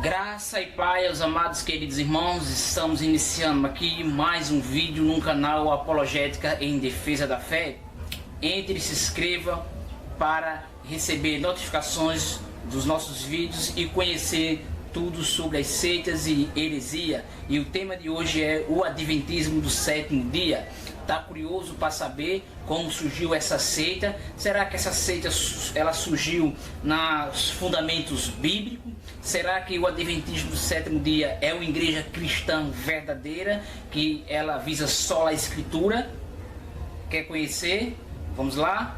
Graça e paz, amados queridos irmãos, estamos iniciando aqui mais um vídeo no canal Apologética em Defesa da Fé. Entre e se inscreva para receber notificações dos nossos vídeos e conhecer tudo sobre as seitas e heresia. E o tema de hoje é o Adventismo do sétimo dia. Está curioso para saber como surgiu essa seita? Será que essa seita ela surgiu nos fundamentos bíblicos? Será que o Adventismo do sétimo dia é uma igreja cristã verdadeira, que ela visa só a Escritura? Quer conhecer? Vamos lá?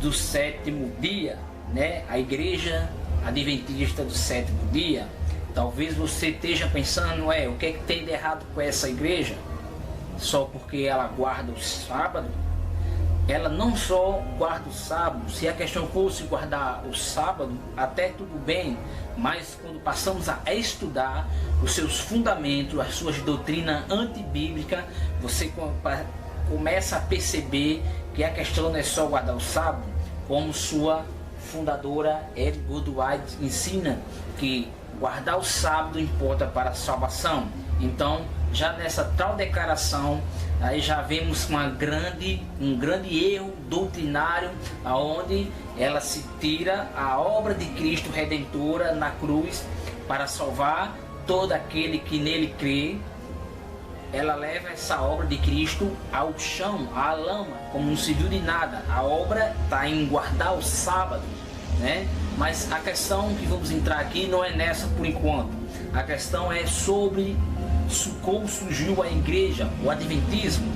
Do sétimo dia, né? A igreja adventista do sétimo dia. Talvez você esteja pensando, o que é que tem de errado com essa igreja? Só porque ela guarda o sábado? Ela não só guarda o sábado. Se a questão fosse guardar o sábado, até tudo bem, mas quando passamos a estudar os seus fundamentos, as suas doutrinas antibíblicas, você começa a perceber que a questão não é só guardar o sábado, como sua fundadora Ellen G. White ensina, que guardar o sábado importa para a salvação. Então, já nessa tal declaração, aí já vemos um grande erro doutrinário, aonde ela se tira a obra de Cristo redentora na cruz para salvar todo aquele que nele crê. Ela leva essa obra de Cristo ao chão, à lama, como não serviu de nada. A obra está em guardar o sábado, né? Mas a questão que vamos entrar aqui não é nessa por enquanto. A questão é sobre como surgiu a igreja, o Adventismo.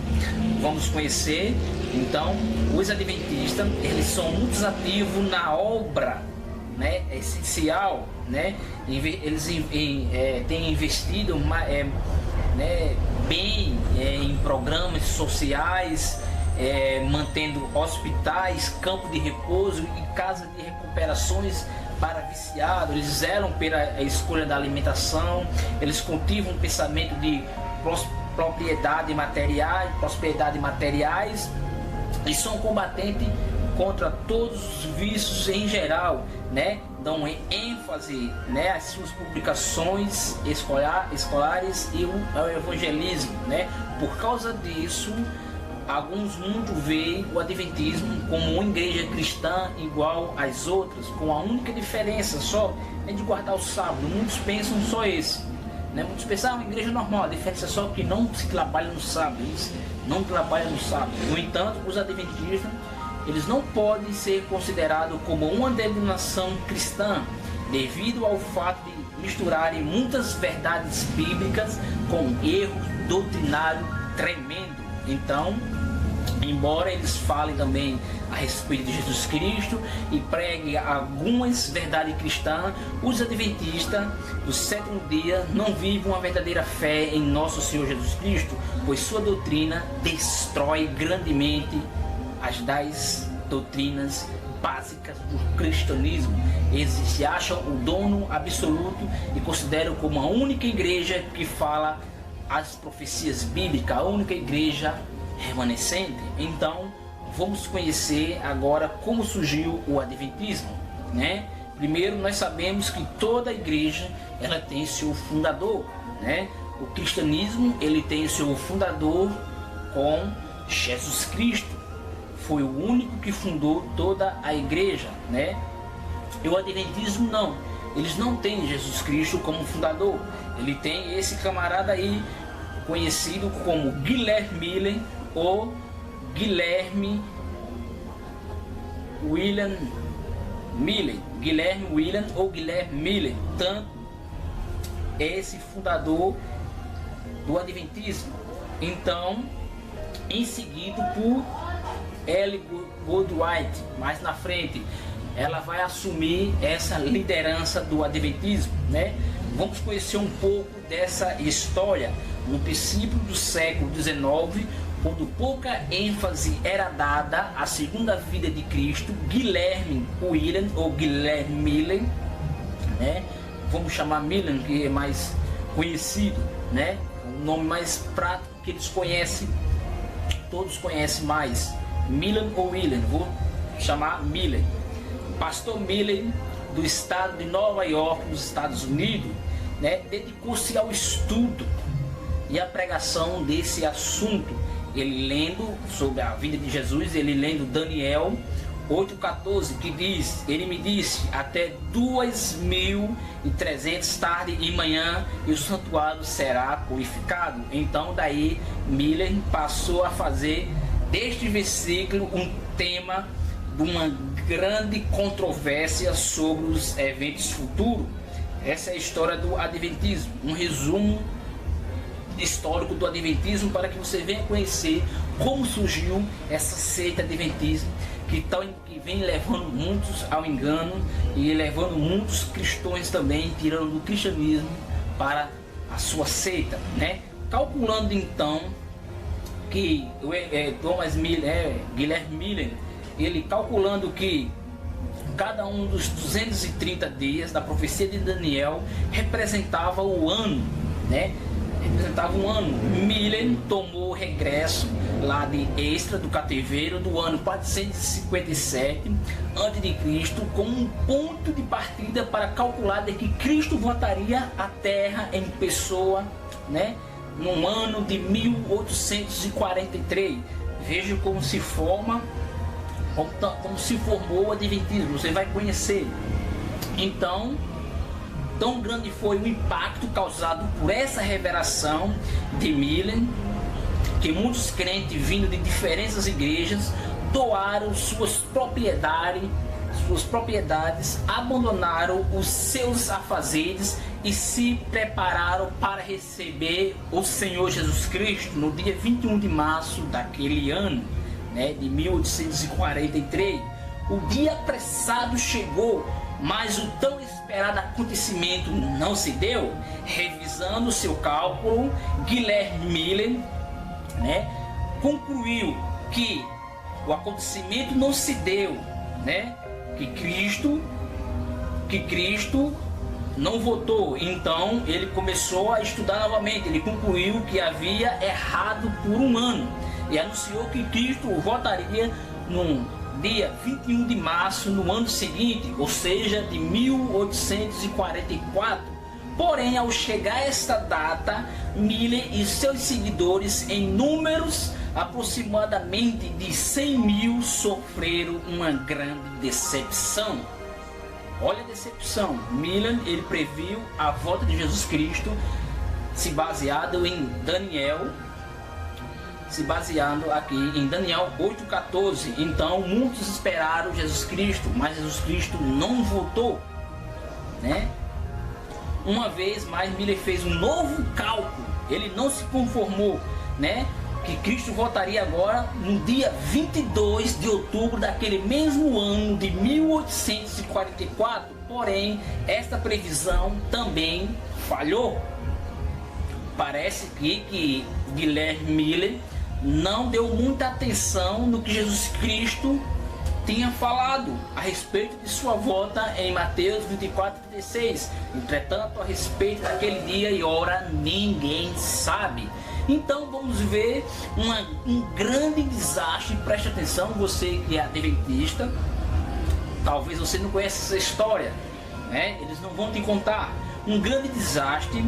Vamos conhecer, então, os Adventistas. Eles são muito ativos na obra, né? É essencial, né? Eles têm investido bem em programas sociais, mantendo hospitais, campos de repouso e casas de recuperações para viciados. Eles zelam pela escolha da alimentação, eles cultivam um pensamento de prosperidade materiais e são combatentes contra todos os vícios em geral, né? Dão ênfase, né, às suas publicações escolares e ao evangelismo, né? Por causa disso, alguns muitos veem o Adventismo como uma igreja cristã igual às outras, com a única diferença só é de guardar o sábado. Muitos pensam só esse, né? Muitos pensam, uma igreja normal, a diferença é só que não se trabalha no sábado, eles não trabalham no sábado. No entanto, os adventistas, eles não podem ser considerados como uma denominação cristã, devido ao fato de misturarem muitas verdades bíblicas com erros doutrinários tremendo. Então, embora eles falem também a respeito de Jesus Cristo e preguem algumas verdades cristãs, os adventistas do sétimo dia não vivem uma verdadeira fé em nosso Senhor Jesus Cristo, pois sua doutrina destrói grandemente as 10 doutrinas básicas do cristianismo. Eles se acham o dono absoluto e consideram como a única igreja que fala as profecias bíblicas, a única igreja remanescente. Então, vamos conhecer agora como surgiu o Adventismo, né? Primeiro, nós sabemos que toda igreja ela tem seu fundador, né? O cristianismo ele tem seu fundador com Jesus Cristo. Foi o único que fundou toda a igreja, né? E o Adventismo não. Eles não têm Jesus Cristo como fundador. Ele tem esse camarada aí, conhecido como Guilherme Miller ou Guilherme William Miller. Guilherme William ou Guilherme Miller. Tanto esse fundador do Adventismo. Então, em seguida por Ellen Goodwhite, mais na frente, ela vai assumir essa liderança do Adventismo, né? Vamos conhecer um pouco dessa história. No princípio do século XIX, quando pouca ênfase era dada à segunda vida de Cristo, Guilherme William, ou Guilherme Miller, né? Vamos chamar Miller, que é mais conhecido, né? O nome mais prático que eles conhecem, todos conhecem mais, Miller ou William, vou chamar Miller. Pastor Miller, do estado de Nova York, nos Estados Unidos, né? Dedicou-se ao estudo e à pregação desse assunto. Ele lendo sobre a vida de Jesus, ele lendo Daniel 8,14, que diz: ele me disse, até 2300 tarde e manhã e o santuário será purificado. Então daí Miller passou a fazer deste versículo um tema de uma grande controvérsia sobre os eventos futuros. Essa é a história do Adventismo, um resumo histórico do Adventismo, para que você venha conhecer como surgiu essa seita adventista que vem levando muitos ao engano e levando muitos cristãos também, tirando do cristianismo para a sua seita, né? Calculando então que Guilherme Miller, ele calculando que cada um dos 230 dias da profecia de Daniel representava o ano, né? Representava um ano. Miller tomou o regresso lá de Extra do cativeiro do ano 457 a.C. como um ponto de partida para calcular de que Cristo voltaria à Terra em pessoa, né? No ano de 1843. Veja como se forma, como se formou o Adventismo, você vai conhecer. Então, tão grande foi o impacto causado por essa revelação de Miller, que muitos crentes vindo de diferentes igrejas doaram suas propriedades, abandonaram os seus afazeres e se prepararam para receber o Senhor Jesus Cristo no dia 21 de março daquele ano, né, de 1843. O dia apressado chegou, mas o tão esperado acontecimento não se deu. Revisando seu cálculo, Guilherme Miller, né, concluiu que o acontecimento não se deu, né, que Cristo não voltou. Então ele começou a estudar novamente. Ele concluiu que havia errado por um ano e anunciou que Cristo voltaria no dia 21 de março no ano seguinte, ou seja, de 1844. Porém, ao chegar esta data, Miller e seus seguidores, em números aproximadamente de 100 mil, sofreram uma grande decepção. Olha a decepção. Miller, ele previu a volta de Jesus Cristo se baseando aqui em Daniel 8,14. Então muitos esperaram Jesus Cristo, mas Jesus Cristo não voltou, né? Uma vez mais Miller fez um novo cálculo. Ele não se conformou, né, que Cristo voltaria agora no dia 22 de outubro daquele mesmo ano de 1844. Porém, esta previsão também falhou. Parece que Guilherme Miller não deu muita atenção no que Jesus Cristo tinha falado a respeito de sua volta em Mateus 24:36. Entretanto, a respeito daquele dia e hora, ninguém sabe. Então vamos ver um grande desastre. Preste atenção, você que é adventista, talvez você não conheça essa história, né? Eles não vão te contar. Um grande desastre,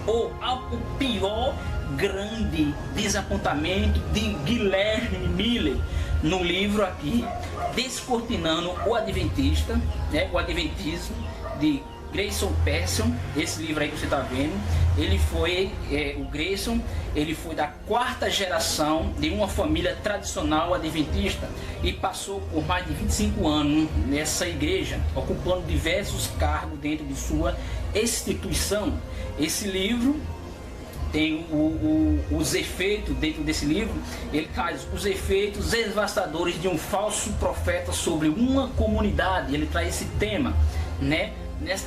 ou o pior grande desapontamento de Guilherme Miller, no livro aqui, Descortinando o Adventista, né, o Adventismo, de Grayson Persson. Esse livro aí que você está vendo, ele foi, o Grayson, ele foi da 4ª geração de uma família tradicional adventista e passou por mais de 25 anos nessa igreja, ocupando diversos cargos dentro de sua instituição. Esse livro tem os efeitos, dentro desse livro, ele traz os efeitos devastadores de um falso profeta sobre uma comunidade. Ele traz esse tema, né?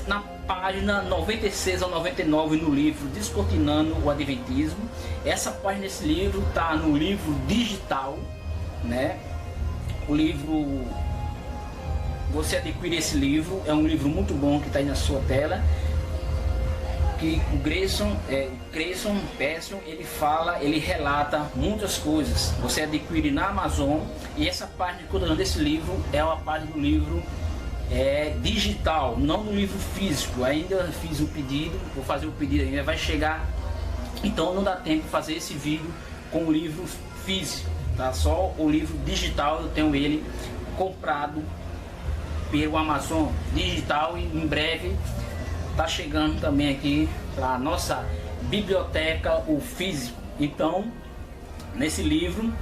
Na página 96 a 99 no livro Descortinando o Adventismo. Essa página desse livro está no livro digital, né? O livro, você adquire esse livro, é um livro muito bom que está aí na sua tela, que o Grayson Persson, ele relata muitas coisas. Você adquire na Amazon, e essa página que eu estou dando desse livro é uma página do livro digital, não no livro físico. Ainda fiz o pedido, vou fazer o pedido, ainda vai chegar, então não dá tempo de fazer esse vídeo com o livro físico, tá? Só o livro digital eu tenho ele comprado pelo Amazon digital, e em breve tá chegando também aqui para a nossa biblioteca o físico. Então, nesse livro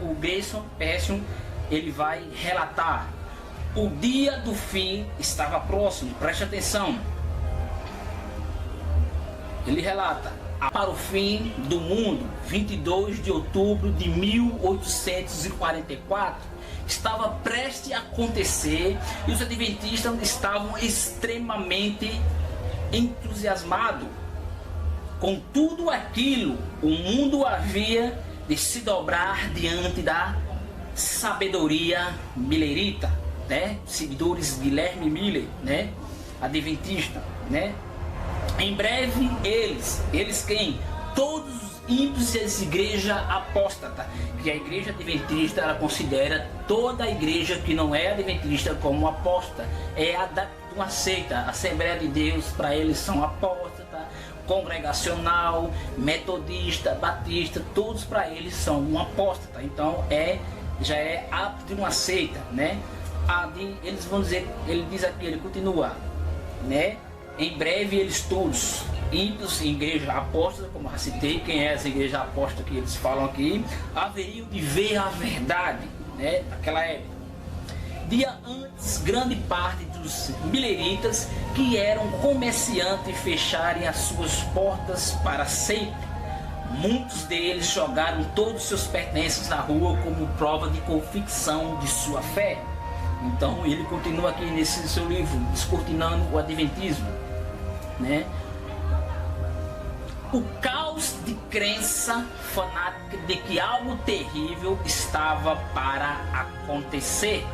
o Grayson Persson, ele vai relatar: o dia do fim estava próximo. Preste atenção. Ele relata: para o fim do mundo, 22 de outubro de 1844, estava prestes a acontecer, e os adventistas estavam extremamente entusiasmados com tudo aquilo. O mundo havia de se dobrar diante da sabedoria millerita, né? Seguidores de Guilherme Miller, né? Adventista, né? Em breve eles quem? Todos os ímpios e as igreja apóstata, que a igreja adventista ela considera toda a igreja que não é adventista como apóstata, é a da uma seita. A Assembleia de Deus para eles são apóstata, congregacional, metodista, batista, todos para eles são um apóstata. Então já é apto de uma seita, né? Eles vão dizer, ele diz aqui, ele continua, né? Em breve eles todos, ímpios em igreja apóstata, como eu citei, quem é essa igreja apóstata que eles falam aqui, haveriam de ver a verdade, né? Naquela época. Dia antes, grande parte dos milleritas que eram comerciantes fecharem as suas portas para sempre. Muitos deles jogaram todos os seus pertences na rua como prova de convicção de sua fé. Então ele continua aqui nesse seu livro, Descortinando o Adventismo, né? O caos de crença fanática de que algo terrível estava para acontecer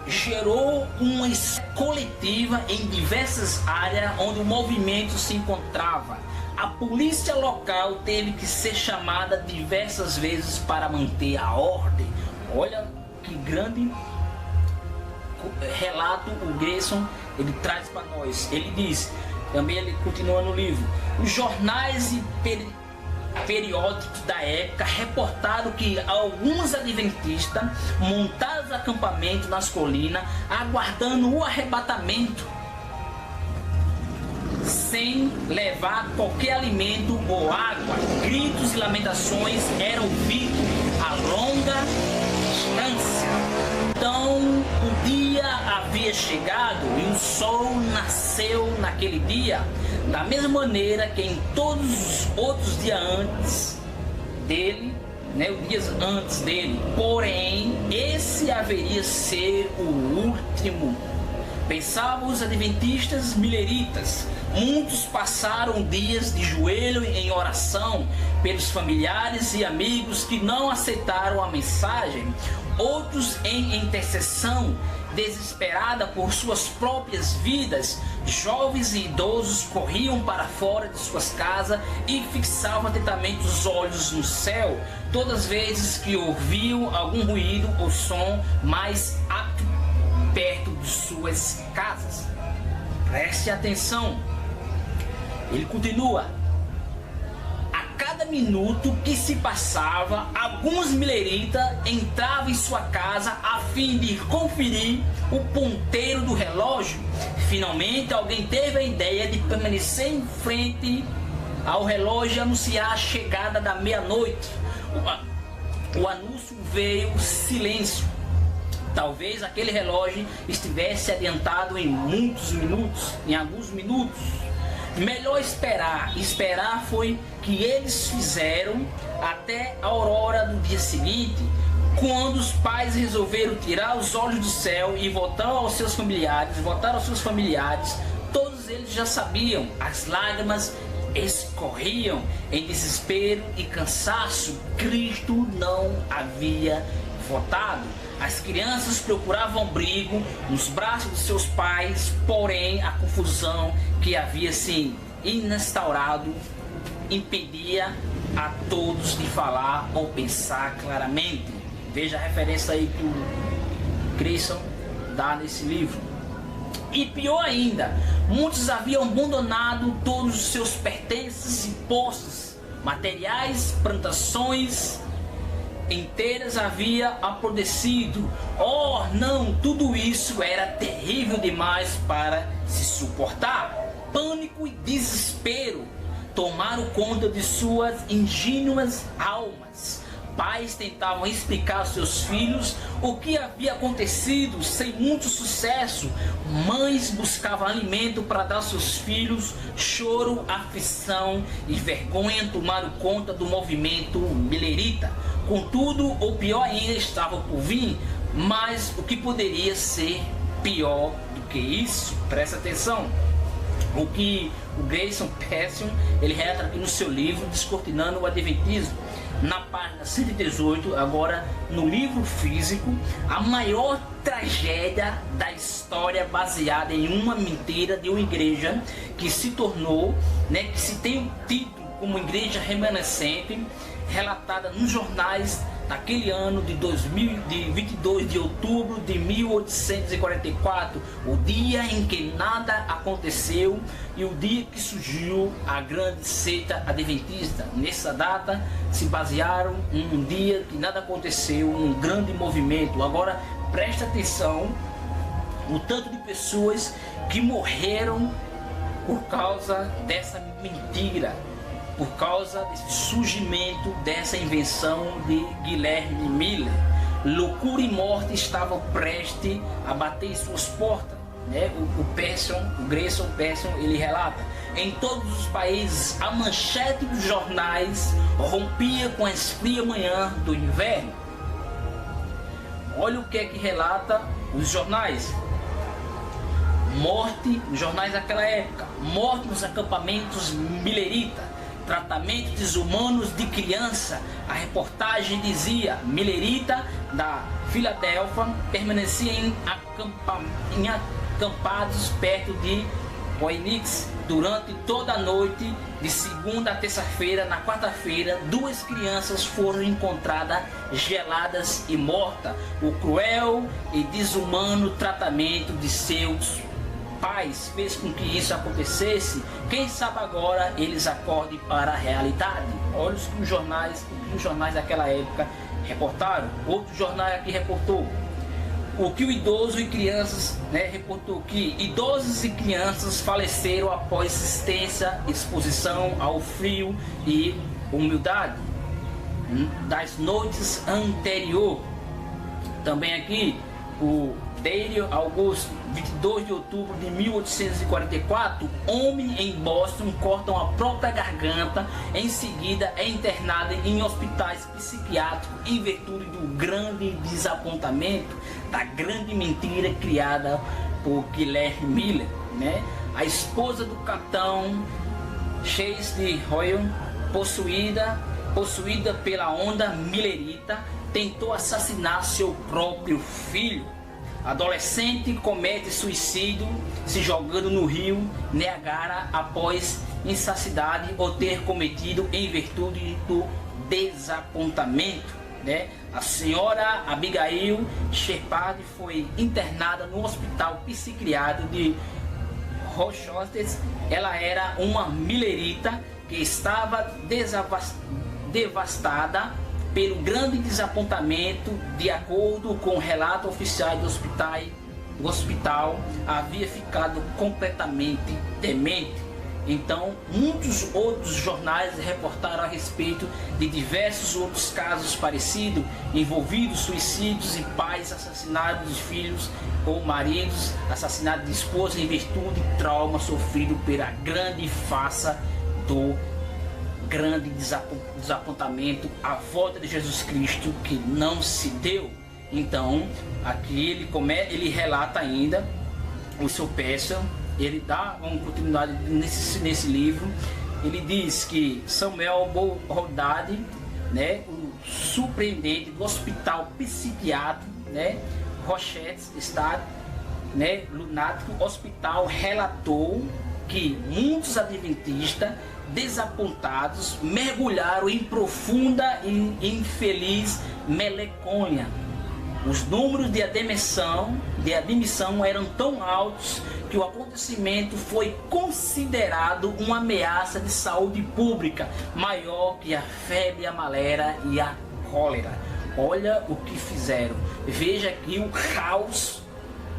gerou uma coletiva em diversas áreas onde o movimento se encontrava. A polícia local teve que ser chamada diversas vezes para manter a ordem. Olha que grande relato o Grayson ele traz para nós. Ele diz, também ele continua no livro, os jornais e periódicos da época reportaram que alguns adventistas montaram acampamento nas colinas aguardando o arrebatamento, sem levar qualquer alimento ou água. Gritos e lamentações eram ouvidos a longa distância. Então o dia havia chegado e o sol nasceu naquele dia, da mesma maneira que em todos os outros dias antes dele, né, os dias antes dele. Porém, esse haveria ser o último, pensavam os adventistas milleritas. Muitos passaram dias de joelho em oração pelos familiares e amigos que não aceitaram a mensagem. Outros em intercessão desesperada por suas próprias vidas. Jovens e idosos corriam para fora de suas casas e fixavam atentamente os olhos no céu todas as vezes que ouviam algum ruído ou som mais apto perto de suas casas. Preste atenção. Ele continua: a cada minuto que se passava, alguns milleritas entravam em sua casa a fim de conferir o ponteiro do relógio. Finalmente, alguém teve a ideia de permanecer em frente ao relógio e anunciar a chegada da meia-noite. O anúncio veio silêncio. Talvez aquele relógio estivesse adiantado em muitos minutos, em alguns minutos. Melhor esperar. Esperar foi que eles fizeram até a aurora do dia seguinte, quando os pais resolveram tirar os olhos do céu e voltar aos seus familiares, todos eles já sabiam, as lágrimas escorriam em desespero e cansaço. Cristo não havia voltado. As crianças procuravam abrigo nos braços dos seus pais, porém a confusão que havia se instaurado impedia a todos de falar ou pensar claramente. Veja a referência aí que o Grayson dá nesse livro. E pior ainda, muitos haviam abandonado todos os seus pertences e posses materiais, plantações inteiras havia apodrecido. Oh, não, tudo isso era terrível demais para se suportar. Pânico e desespero tomaram conta de suas ingênuas almas. Pais tentavam explicar aos seus filhos o que havia acontecido sem muito sucesso. Mães buscavam alimento para dar aos seus filhos. Choro, aflição e vergonha tomaram conta do movimento milerita. Contudo, o pior ainda estava por vir, mas o que poderia ser pior do que isso? Presta atenção. O que o Grayson Persson ele relata aqui no seu livro Descortinando o Adventismo, na página 118, agora no livro físico, a maior tragédia da história baseada em uma mentira de uma igreja que se tornou, que se tem o título como Igreja Remanescente, relatada nos jornais naquele ano de 22 de outubro de 1844, o dia em que nada aconteceu e o dia que surgiu a grande seita adventista. Nessa data se basearam em um dia que nada aconteceu, um grande movimento. Agora presta atenção o tanto de pessoas que morreram por causa dessa mentira, por causa desse surgimento dessa invenção de Guilherme Miller. Loucura e morte estavam prestes a bater em suas portas. O Grayson Persson ele relata: em todos os países a manchete dos jornais rompia com a esfria manhã do inverno. Olha o que é que relata os jornais. Morte, os jornais daquela época, morte nos acampamentos mileritas, tratamento desumanos de criança. A reportagem dizia: milerita da Filadélfia permanecia em acampados perto de Phoenix durante toda a noite de segunda a terça-feira. Na quarta-feira, 2 crianças foram encontradas geladas e mortas. O cruel e desumano tratamento de seus pais fez com que isso acontecesse. Quem sabe agora eles acordem para a realidade. Olha os que os jornais daquela época reportaram. Outro jornal aqui reportou o que o idoso e crianças, reportou que idosos e crianças faleceram após exposição ao frio e umidade das noites anterior. Também aqui o Daily August, 22 de outubro de 1844, homem em Boston cortam a própria garganta, em seguida é internado em hospitais psiquiátricos em virtude do grande desapontamento, da grande mentira criada por Guilherme Miller. A esposa do capitão Chase de Royal, possuída pela onda millerita, tentou assassinar seu próprio filho. Adolescente comete suicídio se jogando no rio Niagara após insaciedade ou ter cometido em virtude do desapontamento. A senhora Abigail Shepard foi internada no hospital psiquiátrico de Rochester. Ela era uma millerita que estava devastada pelo grande desapontamento. De acordo com o relato oficial do hospital, havia ficado completamente demente. Então, muitos outros jornais reportaram a respeito de diversos outros casos parecidos, envolvidos suicídios e pais assassinados de filhos ou maridos, assassinados de esposa em virtude de trauma sofrido pela grande farsa do grande desapontamento, a volta de Jesus Cristo que não se deu. Então, aqui ele relata ainda o seu Peça. Ele dá uma continuidade nesse livro. Ele diz que Samuel Boldade, né, o surpreendente do hospital psiquiátrico, né, Rochester, né, lunático hospital, relatou que muitos adventistas desapontados mergulharam em profunda e infeliz melancólia. Os números de admissão eram tão altos que o acontecimento foi considerado uma ameaça de saúde pública maior que a febre, a malária e a cólera. Olha o que fizeram. Veja aqui o caos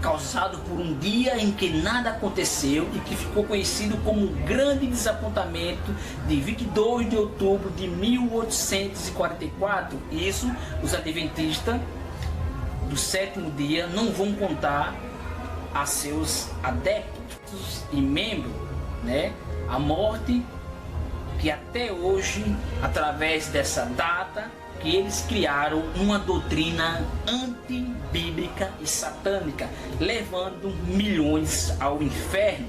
causado por um dia em que nada aconteceu e que ficou conhecido como um grande desapontamento de 22 de outubro de 1844. Isso os adventistas do sétimo dia não vão contar a seus adeptos e membros, né, a morte que até hoje, através dessa data, que eles criaram uma doutrina antibíblica e satânica, levando milhões ao inferno.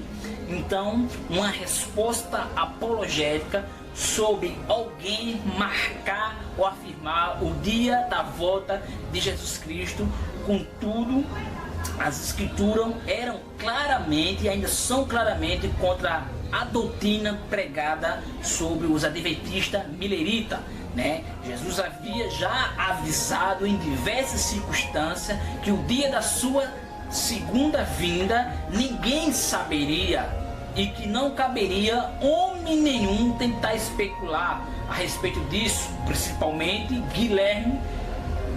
Então, uma resposta apologética sobre alguém marcar ou afirmar o dia da volta de Jesus Cristo. Contudo, as escrituras eram claramente e ainda são claramente contra a doutrina pregada sobre os adventistas mileritas, né? Jesus havia já avisado em diversas circunstâncias que o dia da sua segunda vinda ninguém saberia e que não caberia homem nenhum tentar especular a respeito disso, principalmente Guilherme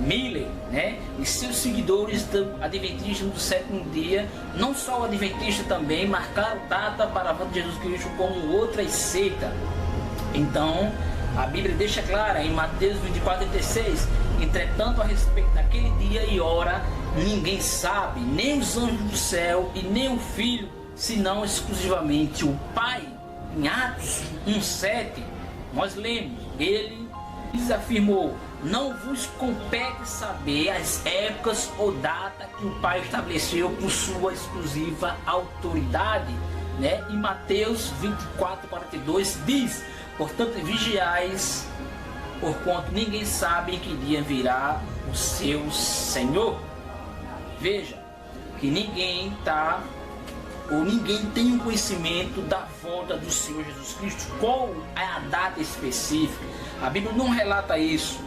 Miller, né, e seus seguidores do Adventismo do sétimo dia. Não só o Adventista, também marcaram data para a volta de Jesus Cristo como outras seitas. Então a Bíblia deixa clara em Mateus 24:36: entretanto, a respeito daquele dia e hora ninguém sabe, nem os anjos do céu e nem o Filho, senão exclusivamente o Pai. Em Atos 1:7 nós lemos, ele lhes afirmou: não vos compete saber as épocas ou data que o Pai estabeleceu por sua exclusiva autoridade, né? E Mateus 24:42 diz: portanto, vigiais, porquanto ninguém sabe em que dia virá o seu Senhor. Veja que ninguém tem um conhecimento da volta do Senhor Jesus Cristo. Qual é a data específica? A Bíblia não relata isso,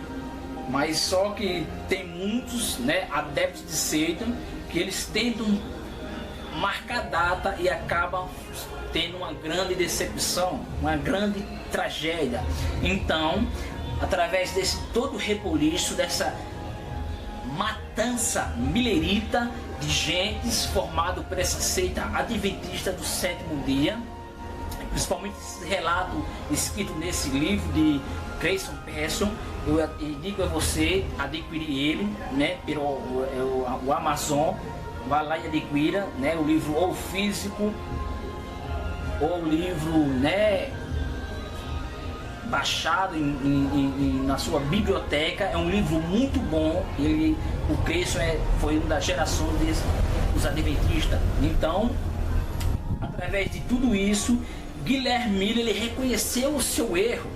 mas só que tem muitos, né, adeptos de seita que eles tentam marcar data e acabam tendo uma grande decepção, uma grande tragédia. Então, através desse todo rebuliço, dessa matança milerita de gentes formado por essa seita adventista do sétimo dia, principalmente esse relato escrito nesse livro de Grayson Pearson, eu digo a você adquirir ele, né, pelo o Amazon. Vá lá e adquira, né, o livro ou físico ou o livro, né, baixado na sua biblioteca. É um livro muito bom. O Grayson foi uma das gerações dos adventistas. Então, através de tudo isso, Guilherme Miller, ele reconheceu o seu erro.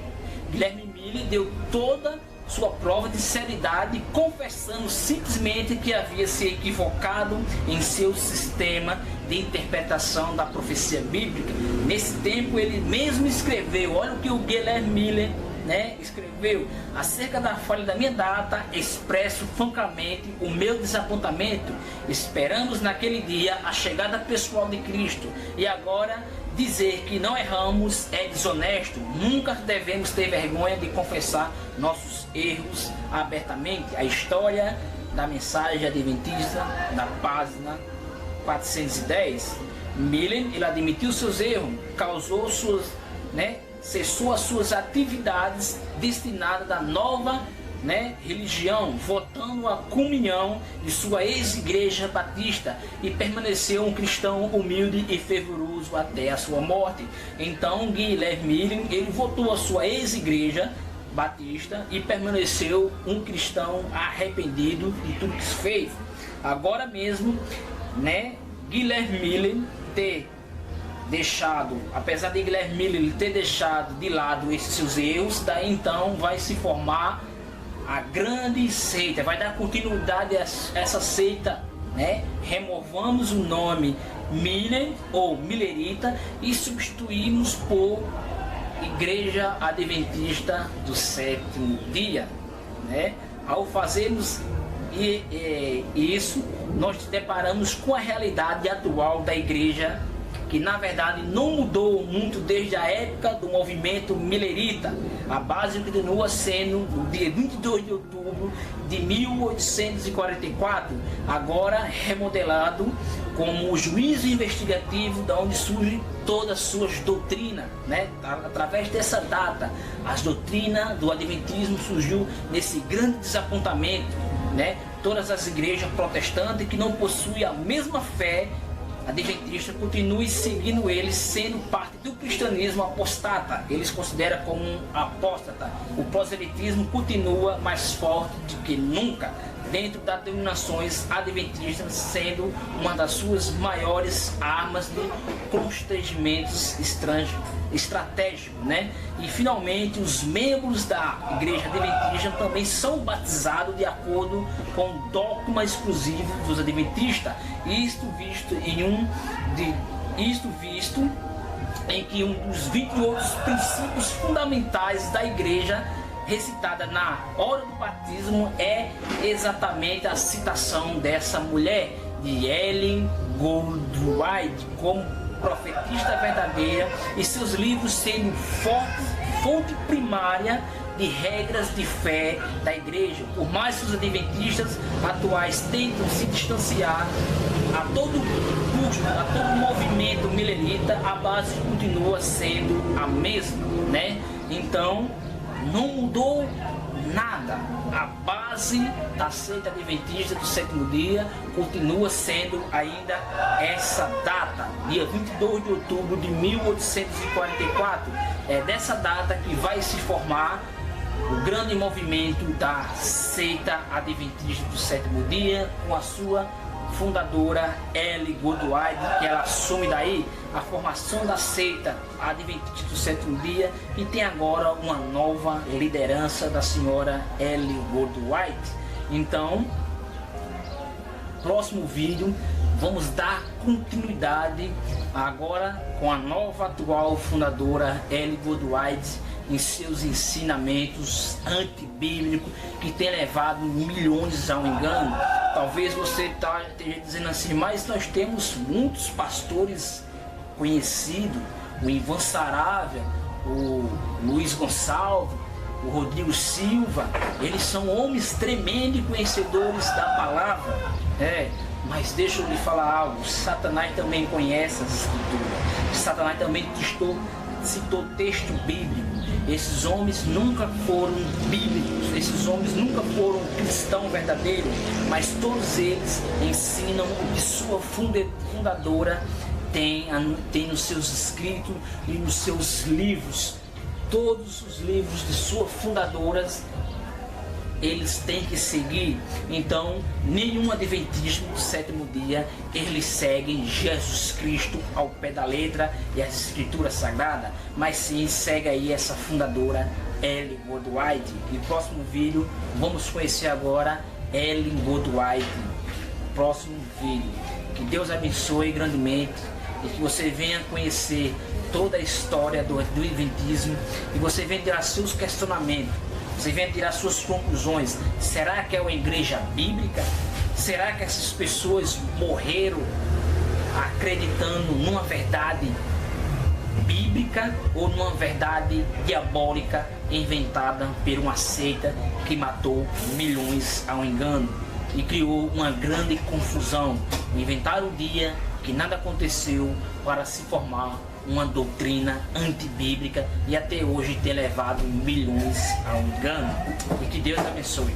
Guilherme Miller deu toda sua prova de seriedade, confessando simplesmente que havia se equivocado em seu sistema de interpretação da profecia bíblica. Nesse tempo ele mesmo escreveu, olha o que o Guilherme Miller, né, escreveu: acerca da falha da minha data, expresso francamente o meu desapontamento. Esperamos naquele dia a chegada pessoal de Cristo, e agora dizer que não erramos é desonesto. Nunca devemos ter vergonha de confessar nossos erros abertamente. A história da mensagem adventista, da página 410. Millen, ele admitiu seus erros, causou suas, cessou as suas atividades destinadas à nova religião, votando a comunhão de sua ex-igreja batista, e permaneceu um cristão humilde e fervoroso até a sua morte. Então Guilherme Millen, ele votou a sua ex-igreja batista e permaneceu um cristão arrependido de tudo que fez. Agora mesmo, Guilherme Millen ter deixado, apesar de Guilherme Millen ter deixado de lado esses seus erros, daí então vai se formar a grande seita, vai dar continuidade a essa seita, Removamos o nome Millen ou Millerita e substituímos por Igreja Adventista do Sétimo Dia, Ao fazermos isso, nós nos deparamos com a realidade atual da igreja, que na verdade não mudou muito desde a época do movimento millerita. A base continua sendo no dia 22 de outubro de 1844, agora remodelado como o juízo investigativo, da onde surge todas as suas doutrinas, através dessa data, as doutrinas do adventismo surgiu nesse grande desapontamento, Todas as igrejas protestantes que não possuem a mesma fé adventista continuem seguindo eles, sendo parte do cristianismo apostata. Eles consideram como um apóstata. O proselitismo continua mais forte do que nunca dentro das denominações adventistas, sendo uma das suas maiores armas de constrangimentos estratégicos, E finalmente os membros da igreja adventista também são batizados de acordo com o dogma exclusivo dos adventistas, isto visto em que um dos 28 princípios fundamentais da igreja recitada na hora do batismo é exatamente a citação dessa mulher, de Ellen Goldwhite, como profetista verdadeira, e seus livros sendo fonte primária de regras de fé da igreja. Por mais que os adventistas atuais tentam se distanciar a todo custo, a todo movimento millerita, a base continua sendo a mesma, Então não mudou nada. A base da seita adventista do sétimo dia continua sendo ainda essa data, dia 22 de outubro de 1844. É dessa data que vai se formar o grande movimento da seita adventista do sétimo dia, com a sua fundadora Ellen Goldwhite, que ela assume daí a formação da seita adventista do sétimo dia, e tem agora uma nova liderança da senhora Ellen Goldwhite. Então, próximo vídeo vamos dar continuidade agora com a nova atual fundadora Ellen Goldwhite em seus ensinamentos antibíblicos que tem levado milhões ao engano. Talvez você esteja dizendo assim, mas nós temos muitos pastores conhecidos, o Ivan Saravia, o Luiz Gonçalves, o Rodrigo Silva, eles são homens tremendos conhecedores da palavra. Mas deixa eu lhe falar algo, Satanás também conhece as escrituras, Satanás também citou texto bíblico. Esses homens nunca foram bíblicos, esses homens nunca foram cristãos verdadeiros, mas todos eles ensinam o que sua fundadora tem nos seus escritos e nos seus livros. Todos os livros de sua fundadora eles têm que seguir. Então, nenhum adventista do sétimo dia, eles seguem Jesus Cristo ao pé da letra e as escrituras sagradas, mas sim segue aí essa fundadora Ellen Goldwhite. E no próximo vídeo vamos conhecer agora Ellen Goldwhite. Próximo vídeo. Que Deus abençoe grandemente e que você venha conhecer toda a história do adventismo e você venha tirar seus questionamentos. Você vem tirar suas conclusões. Será que é uma igreja bíblica? Será que essas pessoas morreram acreditando numa verdade bíblica ou numa verdade diabólica inventada por uma seita que matou milhões ao engano e criou uma grande confusão? Inventaram o dia que nada aconteceu para se formar uma doutrina antibíblica e até hoje ter levado milhões ao engano. E que Deus abençoe.